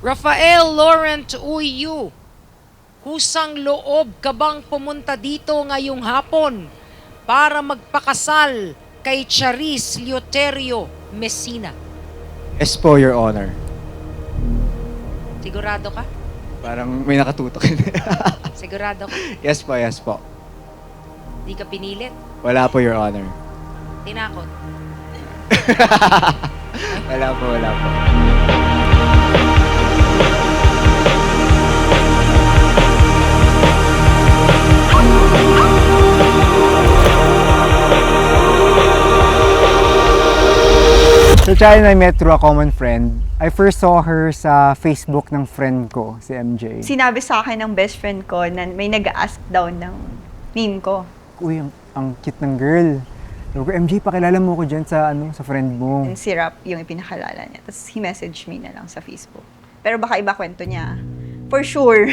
Rafael Laurent Uyu, kusang loob ka bang pumunta dito ngayong hapon para magpakasal kay Charis Leoterio Messina? Yes po, Your Honor. Sigurado ka? Parang may nakatutok. Sigurado ka? Yes po. Di ka pinilit? Wala po, Your Honor. Tinakot? Wala po. So, China, I met through a common friend. I first saw her sa Facebook ng friend ko, si MJ. Sinabi sa akin ng best friend ko na may nag-ask daw ng name ko. Uy, ang cute ng girl. Sabi ko, MJ, pakilala mo ko dyan sa, sa friend mo. And si Rap yung ipinakalala niya. Tapos he messaged me na lang sa Facebook. Pero baka iba kwento niya. For sure.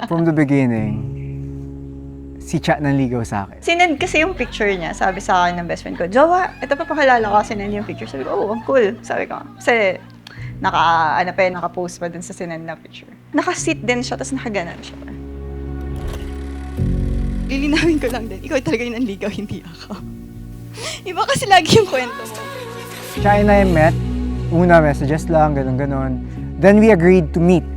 From the beginning, si Cha nanligaw sa akin. Sinend kasi yung picture niya. Sabi sa akin ng best friend ko, Jowa, ito pa pakilala ko. Sinend yung picture. Sabi ko, oh, ang cool. Sabi ko, kasi naka-post pa dun sa sinend na picture. Naka-sit din siya, tapos nakaganan siya. Lilinawin ko lang din, ikaw talaga yung nanligaw, hindi ako. Iba kasi lagi yung kwento mo. Cha and I met, una messages lang, ganun. Then we agreed to meet.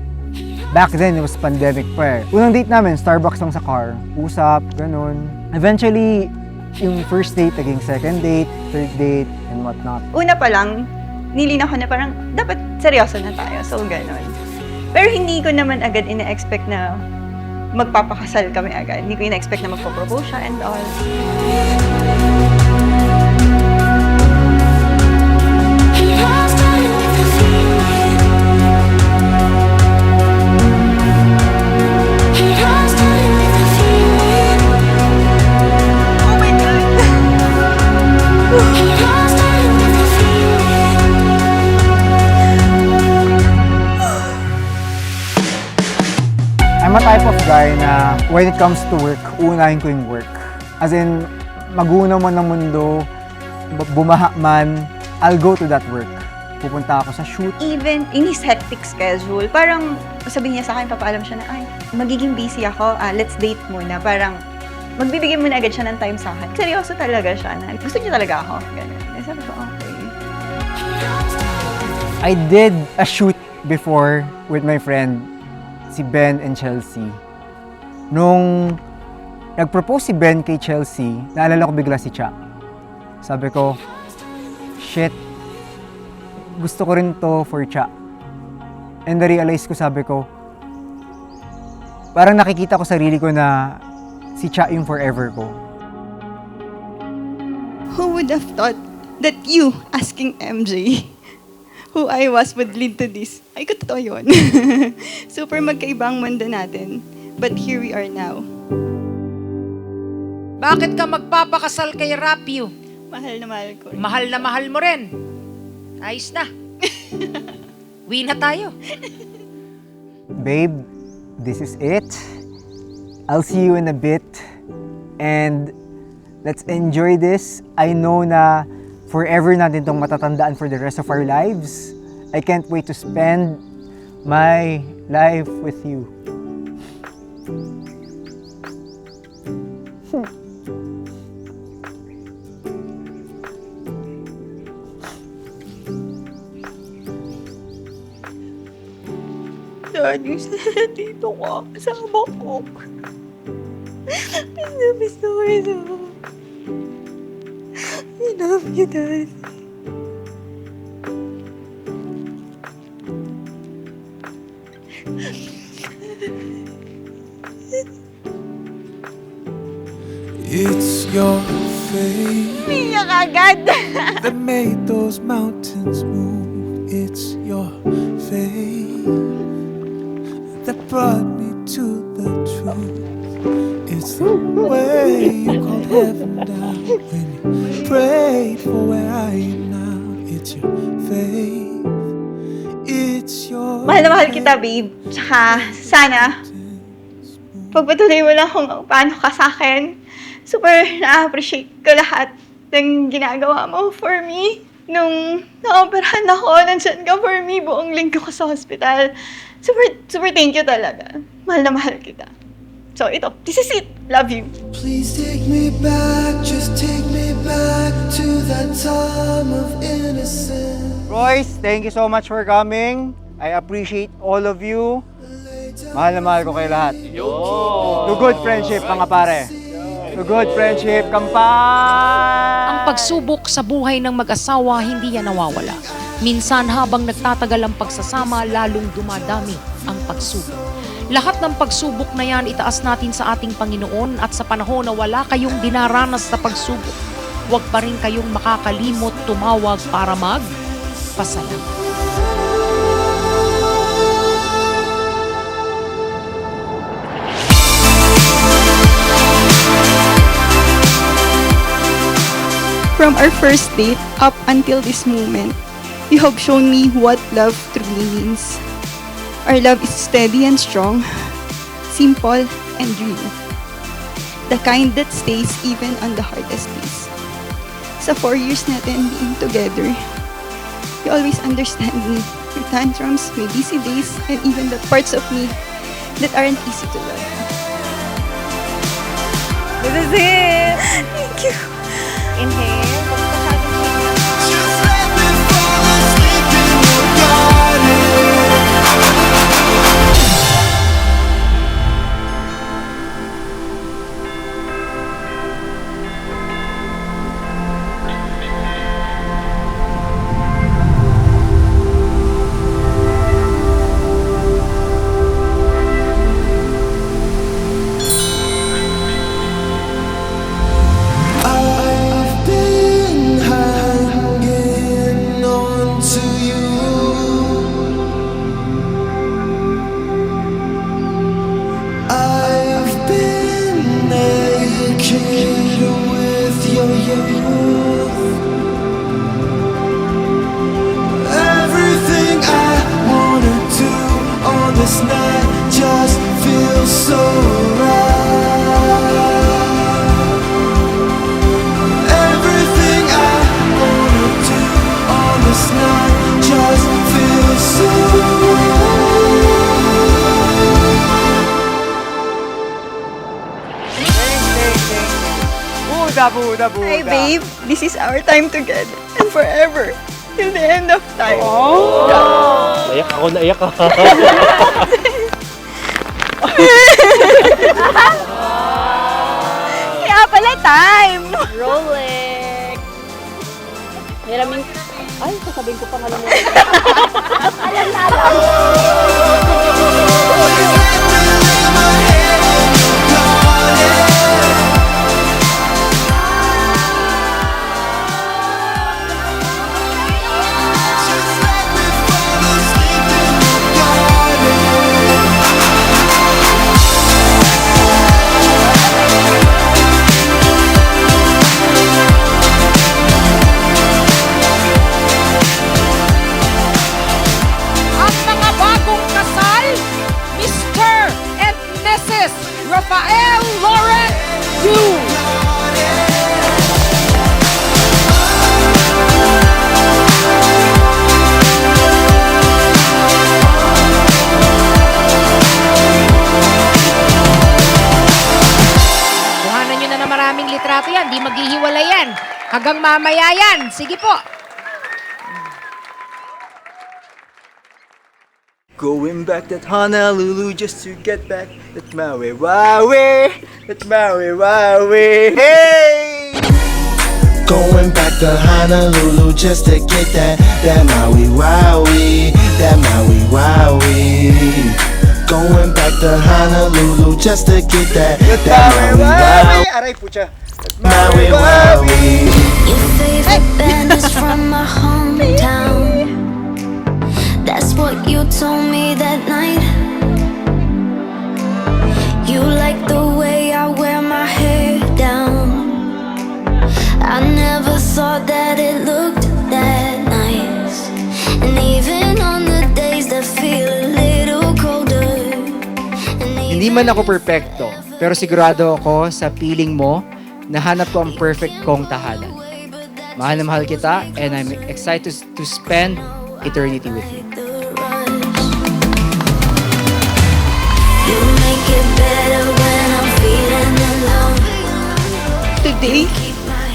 Back then, it was pandemic pa eh. Unang date namin, Starbucks lang sa car. Usap, ganun. Eventually, yung first date, naging second date, third date, and whatnot. Una pa lang, nilinaw ko na parang dapat seryoso na tayo. So, ganun. Pero hindi ko naman agad ina-expect na magpapakasal kami agad. Hindi ko ina-expect na magpo-propose siya and all. Oh my God! I'm a type of guy na when it comes to work, uunahin ko yung work. As in, mag-uuna man ng mundo, bumaha man, I'll go to that work. Pupunta ako sa shoot. Even in his hectic schedule, parang sabihin niya sa akin, papaalam siya na, ay, magiging busy ako, let's date muna. Parang magbibigay muna agad siya ng time sa akin. Seryoso talaga siya na, gusto niya talaga ako. Ganun. Eh, sabi ko, okay. I did a shoot before with my friend, si Ben and Chelsea. Nung nag-propose si Ben kay Chelsea, naalala ko bigla si Cha. Sabi ko, shit, gusto ko rin to for Cha. And na-realize ko, sabi ko, parang nakikita ko sarili ko na si Cha yung forever ko. Who would have thought that you asking MJ who I was would lead to this? Ay, totoo yun. Super magkaibang mundo natin. But here we are now. Bakit ka magpapakasal kay Rapio? Mahal na mahal ko. Mahal na mahal mo rin. Ayos na. Uwi na tayo. Babe, this is it. I'll see you in a bit. And let's enjoy this. I know na forever natin tong matatandaan for the rest of our lives. I can't wait to spend my life with you. Daddy, sana dito ka. Kasama ko. Miss na kita. I love you, Daddy. It's your faith Umiyak agad. that made those mountains move. It's your faith that brought me to the truth. It's the way you called heaven down when you prayed for where I am now. It's your faith. It's your Mahal na mahal kita, babe. Tsaka, sana, pagpatuloy mo lang kung paano ka sa akin. Super na-appreciate ko lahat ng ginagawa mo for me. nung naoperahan ako, nandyan ka for me buong linggo ko sa hospital. Super thank you talaga. Mahal na mahal kita. So ito, this is it. Love you. Please take me back, just take me back to that time of innocence. Royce, thank you so much for coming. I appreciate all of you. Mahal na mahal ko kayo lahat. To good friendship, mga pare. To good friendship, kampan! Ang pagsubok sa buhay ng mag-asawa, hindi yan nawawala. Minsan habang nagtatagal ang pagsasama, lalong dumadami ang pagsubok. Lahat ng pagsubok na yan, itaas natin sa ating Panginoon at sa panahon na wala kayong dinaranas sa pagsubok, huwag pa rin kayong makakalimot tumawag para magpasalamat. From our first date up until this moment, you have shown me what love truly means. Our love is steady and strong, simple and real. The kind that stays even on the hardest days. Sa 4 years natin being together, you always understand me. Your tantrums, my busy days, and even the parts of me that aren't easy to love. This is it. Thank you. Inhale. Just let me fall asleep in your garden. I've been hanging on to you. I've been naked with your youth. Everything I wanna do on this night just feels so right. Everything I wanna do on this night just feels so Buda. Hey babe, this is our time together and forever till the end of time. Naiyak ako, naiyak ako. Kaya pala time! Rolex. Maraming... Ay, sasabihin ko pa nga lang. Ang mga bagong kasal, Mr. and Mrs. Rafael Lauren Yu. Kuhanan nyo na ng maraming litrato yan, di maghihiwalay yan. Hanggang mamaya yan. Sige po. Going back to Honolulu just to get back that Maui Waui, that Maui Waui, hey! Going back to Honolulu just to get that Maui Wowie, that Maui Wowie. Going back to Honolulu just to get that Maui Wowie, Aray pucha, Maui Wowie. Your favorite band is from my hometown. That's what you told me that night. You like the way I wear my hair down. I never thought that it looked that nice. And even on the days that feel a little colder. Hindi man ako perfecto, pero sigurado ako sa piling mo na hanap ko ang perfect kong tahanan. Mahal na mahal kita, and I'm excited to spend eternity with you. You make it better when I'm feeling alone. Today,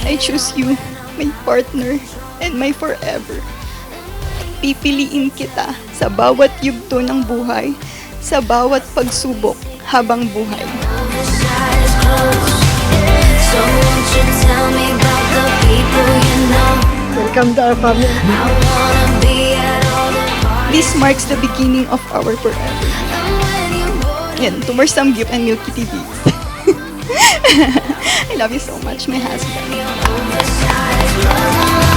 I choose you, my partner, and my forever. Pipiliin kita sa bawat yugto ng buhay, sa bawat pagsubok habang buhay. So won't you tell me about the people you know? Welcome to our family. I wanna be at all the parties. This marks the beginning of our forever. And when you're Yan, to more Samgyup and Milky TV. I love you so much, my husband. oversized clothes.